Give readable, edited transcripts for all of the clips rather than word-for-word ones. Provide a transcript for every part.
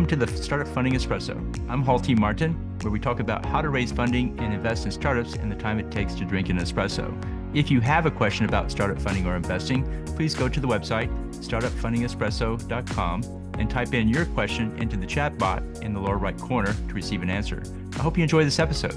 Welcome to the Startup Funding Espresso. I'm Hall T. Martin, where we talk about how to raise funding and invest in startups and the time it takes to drink an espresso. If you have a question about startup funding or investing, please go to the website, startupfundingespresso.com, and type in your question into the chat bot in the lower right corner to receive an answer. I hope you enjoy this episode.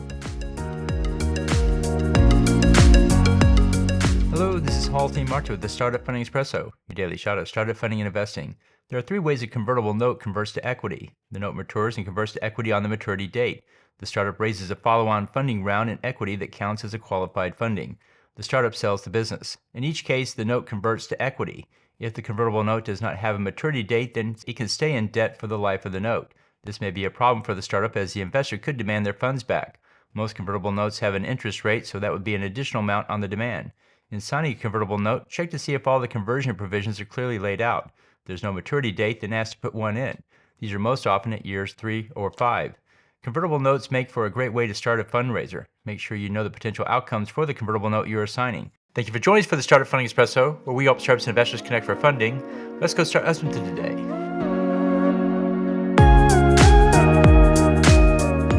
Hello, this is Hall T. Martin with the Startup Funding Espresso, your daily shot of startup funding and investing. There are three ways a convertible note converts to equity. The note matures and converts to equity on the maturity date. The startup raises a follow-on funding round in equity that counts as a qualified funding. The startup sells the business. In each case, the note converts to equity. If the convertible note does not have a maturity date, then it can stay in debt for the life of the note. This may be a problem for the startup as the investor could demand their funds back. Most convertible notes have an interest rate, so that would be an additional amount on the demand. In signing a convertible note, check to see if all the conversion provisions are clearly laid out. If there's no maturity date, then ask to put one in. These are most often at years 3 or 5. Convertible notes make for a great way to start a fundraiser. Make sure you know the potential outcomes for the convertible note you are signing. Thank you for joining us for the Startup Funding Espresso, where we help startups and investors connect for funding. Let's go start us into today.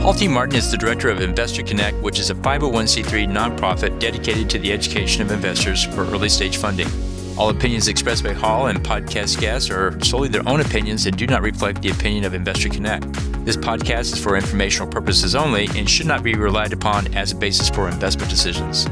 Hall T. Martin is the director of Investor Connect, which is a 501c3 nonprofit dedicated to the education of investors for early stage funding. All opinions expressed by Hall and podcast guests are solely their own opinions and do not reflect the opinion of Investor Connect. This podcast is for informational purposes only and should not be relied upon as a basis for investment decisions.